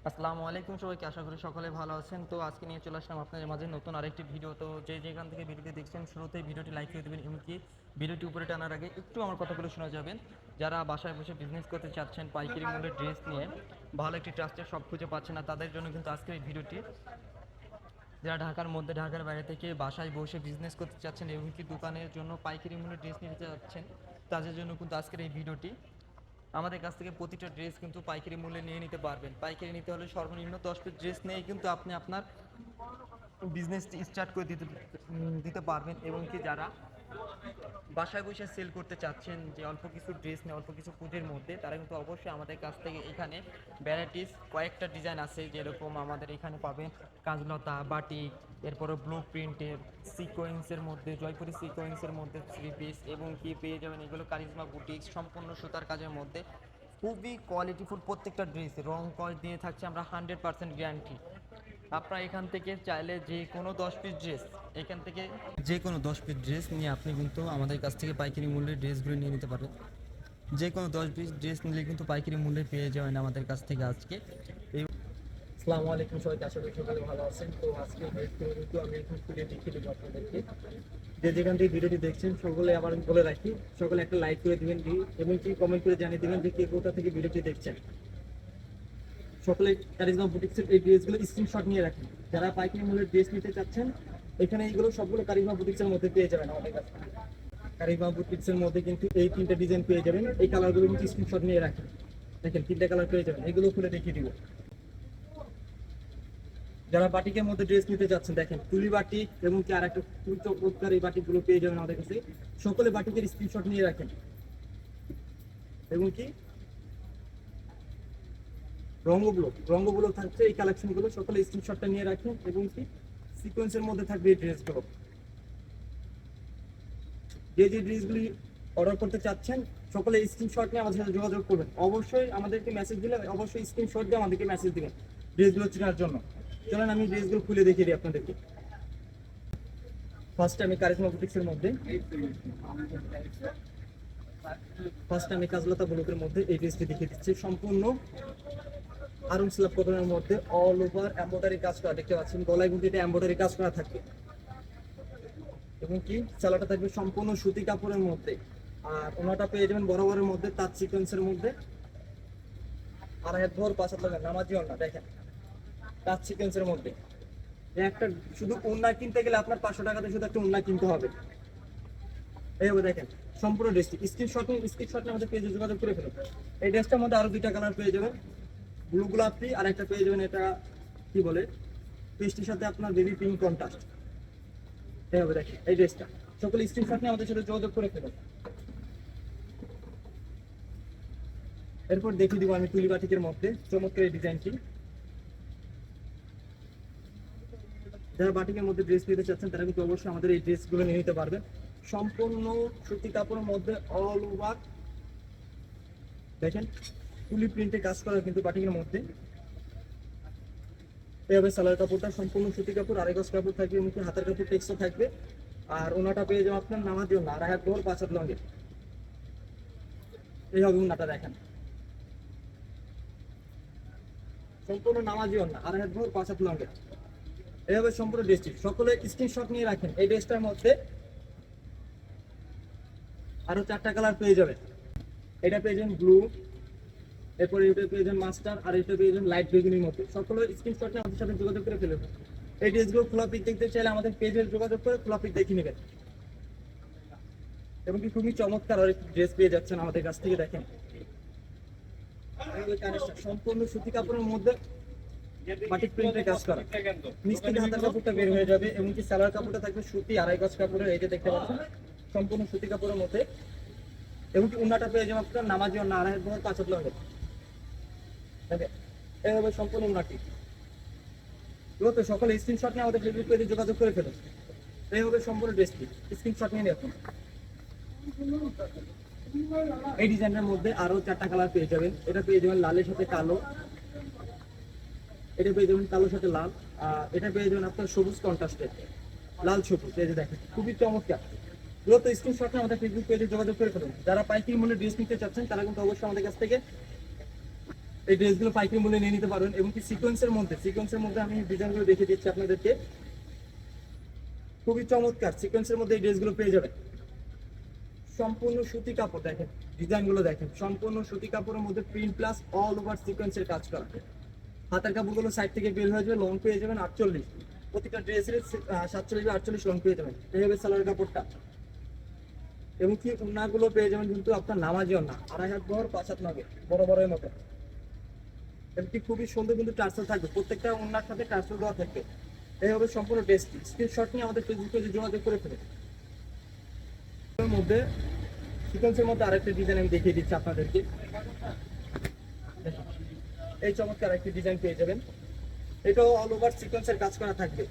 আসসালামু আলাইকুম সবাইকে, আশা করি সকলে ভালো আছেন। তো আজকে নিয়ে চলে আসলাম আপনাদের মাঝে নতুন আরেকটি ভিডিও। তো যেখান থেকে ভিডিওটি দেখছেন শুরুতেই ভিডিওটি লাইক করে দেবেন, এমনকি ভিডিওটি উপরে টানার আগে একটু আমার কথাগুলো শোনা যাবেন। যারা বাসায় বসে বিজনেস করতে চাচ্ছেন পাইকারি মূল্যে ড্রেস নিয়ে, ভালো একটি ট্রাস্টের শপ খুঁজে পাচ্ছেন না, তাদের জন্য কিন্তু আজকের এই ভিডিওটি। যারা ঢাকার মধ্যে ঢাকার বাইরে থেকে বাসায় বসে বিজনেস করতে চাচ্ছেন এমনকি দোকানের জন্য পাইকারি মূল্যে ড্রেস নিতে চাচ্ছেন, তাদের জন্য কিন্তু আজকের এই ভিডিওটি। আমাদের কাছ থেকে প্রতিটা ড্রেস কিন্তু পাইকারি মূল্যে নিয়ে নিতে পারবেন। পাইকারি নিতে হলে সর্বনিম্ন 10 পিস ড্রেস নিয়েই কিন্তু আপনি আপনার বিজনেসটি স্টার্ট করে দিতে পারবেন। এবং কি যারা বাসায় বসে সেল করতে চাচ্ছেন যে অল্প কিছু ড্রেস নিয়ে অল্প কিছু পুঁজির মধ্যে, তারা কিন্তু অবশ্যই আমাদের কাছ থেকে এখানে ভ্যারাইটিস কয়েকটা ডিজাইন আছে, যেরকম আমাদের এখানে পাবেন কাজলতা, বাটিক, এরপরে ব্লু প্রিন্টের সিকোয়েন্সের মধ্যে, জয়পুরি সিকোয়েন্সের মধ্যে থ্রি পিস, এবং কি পেয়ে যাবেন এগুলো কারিজমা বুটিক্স সম্পূর্ণ সুতার কাজের মধ্যে। খুবই কোয়ালিটিফুল প্রত্যেকটা ড্রেস, রং কস দিয়ে থাকছে আমরা 100% গ্যারান্টি। আপনারা এখান থেকে চাইলে যে কোনো 10 পিস ড্রেস, এখান থেকে যে কোনো 10 পিস ড্রেস নিয়ে আপনি কিন্তু আমাদের কাছ থেকে পাইকারি মূল্যে ড্রেসগুলো নিয়ে নিতে পারবেন। যে কোনো 10 পিস ড্রেস নিলে কিন্তু পাইকারি মূল্যে পেয়ে যাবেন আমাদের কাছ থেকে আজকে এই। আসসালামু আলাইকুম সবাইকে, আশা করি সকালে ভালো আছেন। তো আজকে কিন্তু আমি এখন খুলে দেখিয়ে দেবো আপনাদেরকে। যে যেখান থেকে ভিডিওটি দেখছেন সকলে আবার বলে রাখি, সকলে একটা লাইক করে দিবেন এবং কি কমেন্ট করে জানিয়ে দিবেন যে কে কোথা থেকে ভিডিওটি দেখছেন। সকলে কারিজমা বুটিক্সের এই ড্রেসগুলো স্ক্রিনশট নিয়ে রাখেন। যারা পাইকারি মূল্যের ড্রেস নিতে চাচ্ছেন, এখানে এইগুলো সবগুলো কারিজমা বুটিক্সের মধ্যে পেয়ে যাবেন আমাদের কাছে। কারিজমা বুটিক্সের মধ্যে কিন্তু এই তিনটা ডিজাইন পেয়ে যাবেন। এই কালারগুলো কিন্তু স্ক্রিনশট নিয়ে রাখেন। দেখেন তিনটা কালার পেয়ে যাবেন, এগুলো খুলে দেখিয়ে দিব। যারা বাটিকের মধ্যে ড্রেস নিতে যাচ্ছেন, দেখেন তুলি বাটিক এবং কি আর একটা চমৎকার এই বাটিকগুলো পেয়ে যাবেন আমাদের কাছে। সকলে বাটিকের স্ক্রিনশট নিয়ে রাখেন এবং কি রঙগুলো থাকছে এই কালেকশনগুলো, সকলে স্ক্রিনশটটা নিয়ে রাখেন এবং কি সিকোয়েন্সের মধ্যে থাকবে এই ড্রেসগুলো। যে ড্রেসগুলি অর্ডার করতে চাচ্ছেন সকলে স্ক্রিনশট নিয়ে আমাদের সাথে যোগাযোগ করবেন। অবশ্যই আমাদেরকে মেসেজ দিলে অবশ্যই স্ক্রিনশট দিয়ে আমাদেরকে মেসেজ দিবেন ড্রেসগুলো চেনার জন্য। চলেন আমি ড্রেসগুলো খুলে দেখিয়ে দিই আপনাদেরকে। ফার্স্টে আমি কারিজমা বুটিক্সের মধ্যে, ফার্স্টে আমি কাজলতা ব্লকের মধ্যে এই ড্রেসটি দেখিয়ে দিচ্ছি। সম্পূর্ণ আরং স্ল্যাব কটনের মধ্যে অল ওভার এমব্রয়ডারি কাজ করা দেখতে পাচ্ছেন। গলায় কিন্তু এটা এমব্রয়ডারি কাজ করা থাকবে এবং কি সালোয়ারটা থাকবে সম্পূর্ণ সুতি কাপড়ের মধ্যে। আর ওনাটা পেয়ে যাবেন বরাবরের মধ্যে তাঁত সিকোয়েন্সের মধ্যে। আর হাত ভর পাঁচ হাত লাগান নামাজি ওনা, দেখেন তাঁত সিকোয়েন্সের মধ্যে। একটা শুধু ওন্না কিনতে গেলে আপনার 500 টাকাতে শুধু একটা ওন্না কিনতে হবে। এইভাবে দেখেন সম্পূর্ণ ড্রেসটি স্ক্রিনশট নিয়ে আমাদের পেজে যোগাযোগ করে ফেলুন। এই ড্রেসটার মধ্যে আরো দুইটা কালার পেয়ে যাবেন, ব্লু গোলাপি আর একটা পেয়ে যাবেন এটা কি বলে পেস্টির সাথে আপনার বেবি পিঙ্ক কন্ট্রাস্ট। এইভাবে দেখেন এই ড্রেসটা, সকলে স্ক্রিনশট নিয়ে আমাদের সাথে যোগাযোগ করে ফেলুন। এরপর দেখিয়ে দিব আমি তুলি বাটিকের মধ্যে চমৎকার এই ডিজাইনটি। যারা বাটিকের মধ্যে ড্রেস নিতে চাচ্ছেন তারা কিন্তু অবশ্যই আমাদের এই ড্রেসগুলো নিয়ে নিতে পারবেন। সম্পূর্ণ সুতি কাপড়ের মধ্যে অল ওভার দেখেন তুলি প্রিন্টে কাজ করা কিন্তু বাটিকের মধ্যে। এইভাবে সালোয়ার কাপড়টা সম্পূর্ণ সুতি কাপড়, আড়াই গজ কাপড় থাকবে, এমনকি হাতের কাপড় টেক্সটা থাকবে। আর ওনাটা পেয়ে যাবেন আপনার নামাজি ওনা, আর হাত বহর 5 হাত লঙ্গে। এই হবে ওনাটা দেখেন সম্পূর্ণ নামাজি ওনা, আর হাত বহর 5 হাত লঙ্গে। এইভাবে সম্পূর্ণ ড্রেসটি সকলে স্ক্রিনশট নিয়ে রাখেন। এই ড্রেসটার মধ্যে আরো 4টা কালার পেয়ে যাবেন। এটা পেয়ে যাবেন ব্লু, এরপরে এটা পেয়ে যাবেন মাস্টার, আর এটা পেয়ে যাবেন লাইট বেগুনির মধ্যে। সকলে স্ক্রিনশট নিয়ে আমাদের সাথে যোগাযোগ করে ফেলবেন। এই ড্রেসগুলো খোলা পিক দেখতে চাইলে আমাদের পেজে যোগাযোগ করে খোলা পিক দেখে নেবেন। এবং কি খুবই চমৎকার অনেক ড্রেস পেয়ে যাচ্ছেন আমাদের কাছ থেকে। দেখেন সম্পূর্ণ সুতি কাপড়ের মধ্যে বাটিক প্রিন্টের কাজ করা, নিচ থেকে হাতের কাপড়টা বের হয়ে যাবে এবং কি সালোয়ার কাপড়টা থাকবে সুতি আড়াই গজ কাপড়ের। এই যে দেখতে পাচ্ছেন সম্পূর্ণ সুতি কাপড়ের মধ্যে, এবং কি উন্নাটা পেয়ে যাবেন আপনার নামাজি ওন্না, আড়াই হাত 5 হাত লঙ্গে। এইভাবে সম্পূর্ণ উন্নাটি তো সকলে স্ক্রিনশট নিয়ে আমাদের ফেসবুক পেজে যোগাযোগ করে ফেলুন। এইভাবে সম্পূর্ণ ড্রেসটি স্ক্রিনশট নিয়ে রাখুন। এই ডিজাইনের মধ্যে আরো 4টা কালার পেয়ে যাবেন। এটা পেয়ে যাবেন লালের সাথে কালো, এটা পেয়ে যাবেন কালোর সাথে লাল, আর এটা পেয়ে যাবেন আপনার সবুজ কন্ট্রাস্টে লাল সবুজ। এই যে দেখেন খুবই চমৎকার। তো স্ক্রিনশট নিয়ে আমাদের ফেসবুক পেজে যোগাযোগ করে ফেলুন। যারা পাইকারি মূল্যে ড্রেস নিতে চাচ্ছেন তারা কিন্তু অবশ্যই আমাদের কাছ থেকে এই ড্রেসগুলো পাইকারি মূল্যে নিয়ে নিতে পারবেন। এবং কি সিকোয়েন্সের মধ্যে আমি ডিজাইনগুলো দেখে দিচ্ছি আপনাদেরকে। খুবই চমৎকার সিকোয়েন্সের মধ্যে এই ড্রেসগুলো পেয়ে যাবেন। সম্পূর্ণ সুতি কাপড়, দেখেন ডিজাইনগুলো দেখেন, সম্পূর্ণ সুতি কাপড়ের মধ্যে প্রিন্ট প্লাস অল ওভার সিকোয়েন্সের কাজ করা। হাতের কাপড়গুলো সাইড থেকে বের হয়ে যাবে, লং পেয়ে যাবেন 48, প্রতিটা ড্রেসের 47 বা 48 লং পেয়ে যাবেন। এই হবে সালোয়ার কাপড়টা। এবং কি ওড়নাগুলো পেয়ে যাবেন কিন্তু আপনার নামাজি ওড়না, 2.5 হাত বহর 5 হাত লাগে, বড় বড় এর মতো। এমনি খুবই সুন্দর কিন্তু টার্সেল থাকবে, প্রত্যেকটা ওড়নার সাথে টার্সেল দেওয়া থাকবে। এই হবে সম্পূর্ণ ড্রেসটি। স্ক্রিনশট নিয়ে আমাদের ফেসবুক পেজে যোগাযোগ করে ফেলুন। এর মধ্যে সিকোয়েন্সের মধ্যে আরেকটা ডিজাইন আমি দেখিয়ে দিচ্ছি আপনাদেরকে। দেখুন, এই চমৎকার একটি ডিজাইন পেয়ে যাবেন। এটাও অল ওভার সিকোয়েন্সের কাজ করা থাকবে।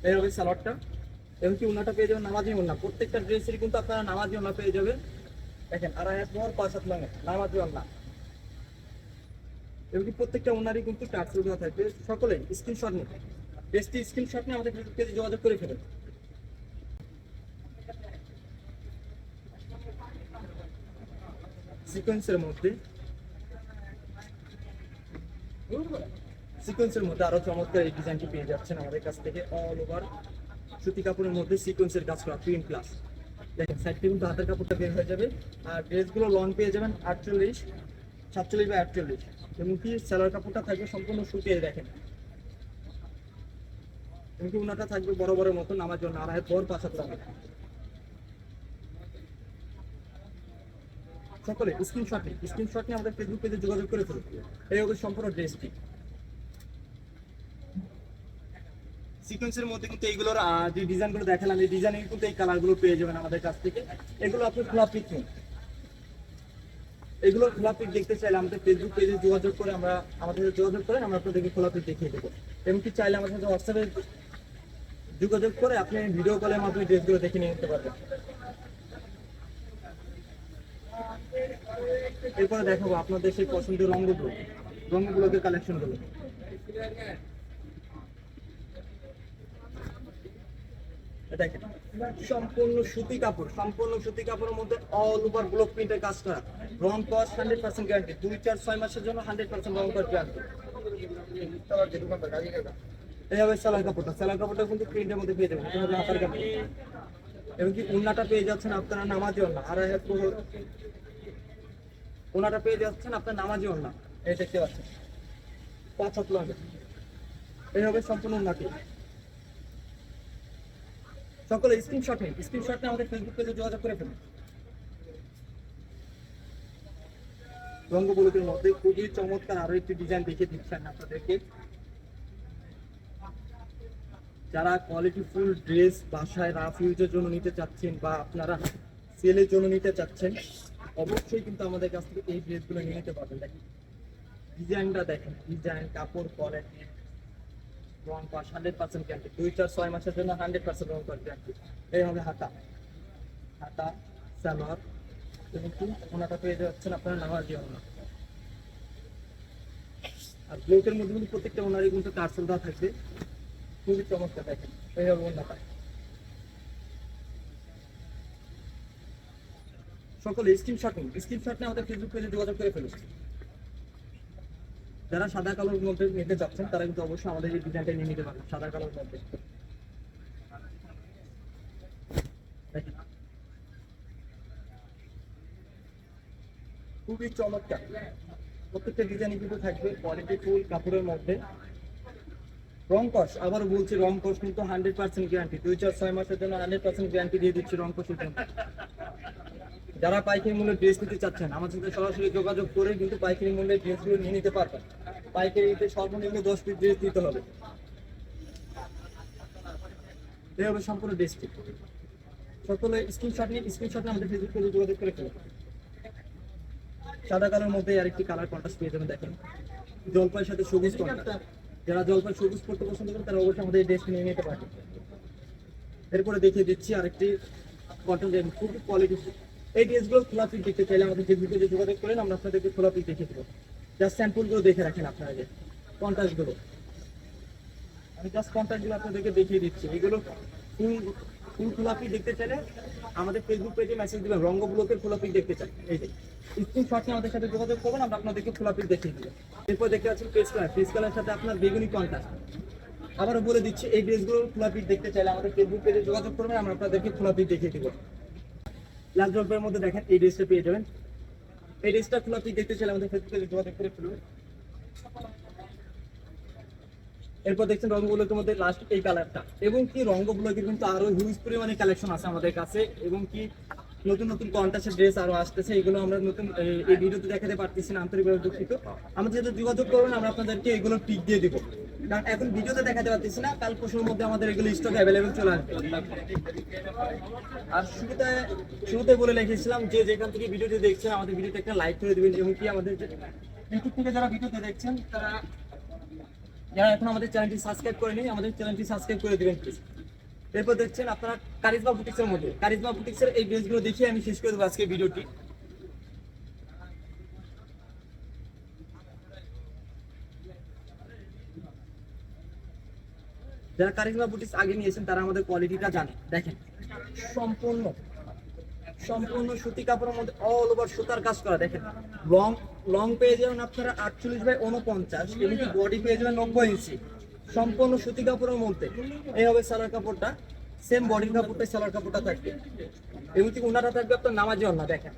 এই হবে সালোয়ারটা। এবং কি ওড়নাটা পেয়ে যাবেন নামাজি ওড়না, প্রত্যেকটা ড্রেসেরই কিন্তু আপনারা নামাজি ওড়না পেয়ে যাবেন। দেখেন 2.5 হাত বহর 5 হাত লংয়ের নামাজি ওড়না। এবং কি প্রত্যেকটা ওনারই কিন্তু টার্সেল দেওয়া থাকবে। সকলে স্ক্রিনশট নিন, ড্রেসটি স্ক্রিনশট নিয়ে আমাদের ফেসবুক পেজে যোগাযোগ করে ফেলুন। সিকোয়েন্সের মধ্যে আরো চমৎকার এই ডিজাইনটি পেয়ে যাচ্ছেন আমাদের কাছ থেকে। অল ওভার সুতি কাপড়ের মধ্যে সিকোয়েন্সের কাজ করা প্রিন্ট প্লাস। দেখেন সাইড থেকে কিন্তু হাতের কাপড়টা বের হয়ে যাবে। আর ড্রেসগুলো লং পেয়ে যাবেন 48, 47 বা 48। এবং কি সেলার কাপড়টা থাকবে সম্পূর্ণ সুতি। দেখেন এমনকি ওনাটা থাকবে বড় বড় মতন, আমার জন্য 2.5 হাত বহর 5 হাত লং। সকলে স্ক্রিনশট নিয়ে আমাদের ফেসবুক পেজে যোগাযোগ করে ফেলুন। এই হবে সম্পূর্ণ ড্রেসটি। সিকোয়েন্সের মধ্যে কিন্তু এইগুলোর যে ডিজাইনগুলো দেখালাম, এই ডিজাইনে কিন্তু এই কালারগুলো পেয়ে যাবেন আমাদের কাছ থেকে। এগুলো আপনি খোলা পিক নিন, এগুলো খোলা পিক দেখতে চাইলে আমাদের ফেসবুক পেজে যোগাযোগ করে আমরা আপনাদেরকে খোলা পিক দেখিয়ে দেবো। এমনকি চাইলে আমাদের সাথে হোয়াটসঅ্যাপে যোগাযোগ করে আপনি ভিডিও কলের মাধ্যমে ড্রেসগুলো দেখে নিয়ে নিতে পারবেন। এরপরে দেখাবো আপনাদের সেই পছন্দের রঙগুলোকে কালেকশনগুলো। দেখেন সম্পূর্ণ সুতি কাপড়ের মধ্যে অল ওভার ব্লক প্রিন্টের কাজ করা। রং কস 100% গ্যারান্টি, 2-4-6 মাসের জন্য 100% রং কস গ্যারান্টি। এই হবে সেলাই কাপড়টা কিন্তু প্রিন্টের মধ্যে পেয়ে যাবেন। এটা হবে হাতার কাপড়। এবং কি ওড়নাটা পেয়ে যাচ্ছেন আপনারা নামাজি ওড়না, 2.5 হাত বহর ওড়নাটা পেয়ে যাচ্ছেন আপনার নামাজি ওড়না। এই দেখতে পাচ্ছেন 5 হাত লং। এই হবে সম্পূর্ণ ওড়নাটি। সকলে স্ক্রিনশট নিয়ে আমাদের ফেসবুক পেজে যোগাযোগ করে ফেলুন। রঙ্গবলুকের মধ্যে খুবই চমৎকার আরো একটি ডিজাইন দেখিয়ে দিচ্ছেন আপনাদেরকে। যারা কোয়ালিটি ফুল ড্রেস বাসায় রাফ ইউজের জন্য নিতে চাচ্ছেন বা আপনারা সেলের জন্য নিতে চাচ্ছেন, অবশ্যই কিন্তু আমাদের কাছ থেকে এই ড্রেসগুলো নিয়ে নিতে পারবেন। দেখেন ডিজাইনটা, দেখেন ডিজাইন, কাপড়, কোয়ালিটি, রং পাস 100% গ্যারান্টি, 2-4-6 মাসের জন্য 100% রং পাস গ্যারান্টি। এই হবে হাতা সালোয়ার। এবং কি ওনাটা পেয়ে যাচ্ছেন আপনারা নামাজি ওড়না। আর ব্লকের মধ্যে কিন্তু প্রত্যেকটা ওনারই কিন্তু টার্সেল দেওয়া থাকবে, খুবই চমৎকার। দেখেন এই হবে ওড়নাটা। সকলে স্ক্রিনশট নিয়ে আমাদের ফেসবুক পেজে যোগাযোগ করে ফেলুন। যারা সাদা কালোর মধ্যে নিতে চাচ্ছেন তারা কিন্তু অবশ্যই আমাদের এই ডিজাইনটা নিয়ে নিতে পারবেন সাদা কালোর মধ্যে। খুবই চমৎকার, প্রত্যেকটা ডিজাইনই কিন্তু থাকবে কোয়ালিটি ফুল কাপড়ের মধ্যে। রং কস, আবারও বলছি রং কস কিন্তু 100% গ্যারান্টি, 2-4-6 মাসের জন্য 100% গ্যারান্টি দিয়ে দিচ্ছি রং কস। যারা পাইকারি মূল্যে ড্রেস নিতে চাচ্ছেন আমাদের সাথে সরাসরি যোগাযোগ করে কিন্তু পাইকারি মূল্যে ড্রেসগুলো নিয়ে নিতে পারবেন। পাইকারিতে সর্বনিম্ন 10 পিস ড্রেস দিতে হবে। এই হবে সম্পূর্ণ ড্রেসটি। সকলে স্ক্রিনশট নিয়ে আমাদের ফেসবুক পেজে যোগাযোগ করে ফেলুন। সাদা কালার মধ্যে আরেকটি কালার কন্ট্রাস্ট পেয়ে যাবেন। দেখেন জলপাইয়ের সাথে সবুজ কন্ট্রাস্ট। যারা জলপাই সবুজ পড়তে পছন্দ করেন তারা অবশ্যই আমাদের এই ড্রেসটি নিয়ে নিতে পারেন। এরপরে দেখিয়ে দিচ্ছি আরেকটি কটন, খুব কোয়ালিটি। এই ড্রেসগুলো খোলা পিক দেখতে চাইলে আমাদের ফেসবুক পেজে যোগাযোগ করেন, আমরা আপনাদেরকে খোলা পিক দেখিয়ে দেবো। জাস্ট স্যাম্পলগুলো দেখে রাখেন আপনারা, যে কন্ট্রাস্টগুলো আমি জাস্ট কন্ট্রাস্টগুলো আপনাদেরকে দেখিয়ে দিচ্ছি। এগুলো ফুল খোলা পিক দেখতে চাইলে আমাদের ফেসবুক পেজে মেসেজ দিবেন, রঙ্গ ব্লকের খোলা পিক দেখতে চাই। এই যে স্ক্রিনশট নিয়ে আমাদের সাথে যোগাযোগ করবেন, আমরা আপনাদেরকে ফুল পিক দেখিয়ে দেবো। এরপর দেখতে পাচ্ছেন পেজ কালার সাথে আপনার বেগুনি কন্ট্রাস্ট। আবারও বলে দিচ্ছি, এই ড্রেসগুলোর ফুল পিক দেখতে চাইলে আমাদের ফেসবুক পেজে যোগাযোগ করবেন, আমরা আপনাদেরকে ফুল পিক দেখিয়ে দেবো। লাল ড্রপের মধ্যে দেখেন এই ড্রেসটা পেয়ে যাবেন। এই ড্রেসটা ফুল পিক দেখতে চাইলে আমাদের ফেসবুক পেজে যোগাযোগ করে ফেলুন। এরপর দেখছেন রঙগুলোর মধ্যে লাস্ট এই কালারটা, এবং কি রঙগুলোকে কিন্তু আরো হিউজ পরিমাণে কালেকশন আছে আমাদের কাছে, এবং কি নতুন নতুন কন্ট্রাস্টের ড্রেস আরো আসতেছে, এগুলো আমরা নতুন এই ভিডিওতে দেখাতে পারতেছি না, আন্তরিকভাবে দুঃখিত। আমাদের সাথে যোগাযোগ করবেন, আমরা আপনাদেরকে এগুলো পিক দিয়ে দিব, কারণ এখন ভিডিওতে দেখাতে পারতেছি না, কাল পরশুর মধ্যে আমাদের এগুলো স্টক অ্যাভেলেবেল চলে আসবে। আর শুরুতে বলে রেখেছিলাম যে যেখান থেকে ভিডিওটি দেখছেন আমাদের ভিডিওতে একটা লাইক করে দিবেন, এবং কি আমাদের ইউটিউব থেকে যারা ভিডিওতে দেখছেন যারা এখন আমাদের চ্যানেলটি সাবস্ক্রাইব করেনি, আমাদের চ্যানেলটি সাবস্ক্রাইব করে দিবেন প্লিজ। এরপর দেখছেন আপনারা কারিজমা বুটিক্সের মধ্যে, কারিজমা বুটিক্সের এই ড্রেসগুলো দেখিয়ে আমি শেষ করে দেবো আজকে ভিডিওটি। যারা কারিজমা বুটিক্স আগে নিয়েছেন তারা আমাদের কোয়ালিটিটা জানে। দেখেন সম্পূর্ণ সম্পূর্ণ সুতি কাপড়ের মধ্যে অল ওভার সুতার কাজ করা। দেখেন লং লং পেয়ে যাবেন আপনারা 48/49, এবং কি বডি পেয়ে যাবেন 90 ইঞ্চি, সম্পূর্ণ সুতি কাপড়ের মধ্যে। এই হবে সালোয়ার কাপড়টা, সেম বডির কাপড়টাই সালোয়ার কাপড়টা থাকবে, এবং কি ওনাটা থাকবে আপনার নামাজি ওন্না। দেখেন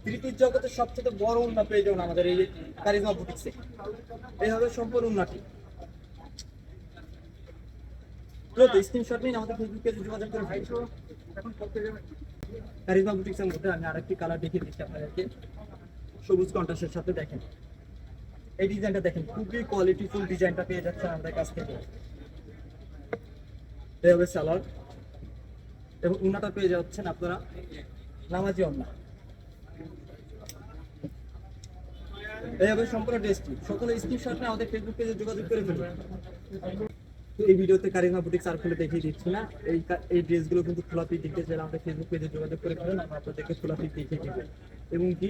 তৃতীয় জগতের সবচেয়ে বড় ওন্না পেয়ে যাবেন আমাদের এই কারিজমা বুটিক্সে। এই হবে সম্পূর্ণ ওন্নাটি। স্ক্রিনশট নিন, আমাদের ফেসবুক পেজে যোগাযোগ করে ভাই। কারিজমা বুটিক্সের মধ্যে আমি আরেকটি কালার দেখিয়ে দিচ্ছি আপনাদেরকে, সবুজ কন্ট্রাস্টের সাথে। দেখেন এই ডিজাইনটা, দেখেন খুবই কোয়ালিটিফুল ডিজাইনটা পেয়ে যাচ্ছে আমাদের কাছ থেকে। এই হবে সালোয়ার, এবং উন্নাটা পেয়ে যাচ্ছেন আপনারা নামাজি ওন্না। এই হবে সম্পূর্ণ ড্রেসটি। সকলে স্ক্রিনশট নিয়ে আমাদের ফেসবুক পেজে যোগাযোগ করে ফেলুন। এই ভিডিওতে কারিজমা বুটিক্স আর খুলে দেখিয়ে দিচ্ছি না, এই ড্রেসগুলো কিন্তু খোলা পিক দেখতে চাইলে আমাদের ফেসবুক পেজে যোগাযোগ করে ফেলুন, আমরা আপনাদেরকে খোলা পিক দেখিয়ে দেবো। এবং কি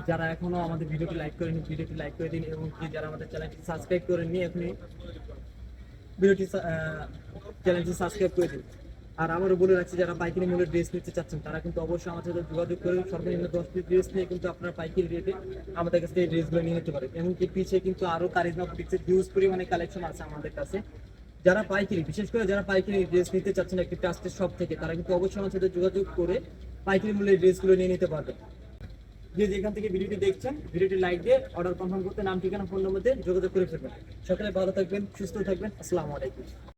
যারা এখনো আমাদের ভিডিওটি লাইক করেনি, ভিডিওটি লাইক করে দিন, এবং কি যারা আমাদের চ্যানেলটি সাবস্ক্রাইব করেননি এখনই চ্যানেলটি সাবস্ক্রাইব করে দিন। আর আমারও বলে রাখছি, যারা পাইকারি মূল্যে ড্রেস নিতে চাচ্ছেন তারা কিন্তু অবশ্যই আমাদের সাথে যোগাযোগ করে সর্বনিম্ন 10 পিস ড্রেস নিয়ে কিন্তু আপনারা পাইকারি রেটে আমাদের কাছ থেকে ড্রেসগুলো নিয়ে নিতে পারেন। এমনকি পিছিয়ে কিন্তু আরো কারিজমা বুটিক্সের হিউজ পরিমাণে কালেকশন আছে আমাদের কাছে। যারা পাইকারি, বিশেষ করে যারা পাইকারি ড্রেস নিতে চাচ্ছেন একটি ট্রাস্টেড শপ থেকে, তারা কিন্তু অবশ্যই আমার সাথে যোগাযোগ করে পাইকারি মূল্যে ড্রেসগুলো নিয়ে নিতে পারবেন। যে যেখান থেকে ভিডিওটি দেখছেন, ভিডিওটি লাইক দিয়ে অর্ডার কনফার্ম করতে নাম, ঠিকানা, ফোন নম্বর দিয়ে যোগাযোগ করে ফেলবেন। সকালে ভালো থাকবেন, সুস্থ থাকবেন। আসসালামু আলাইকুম।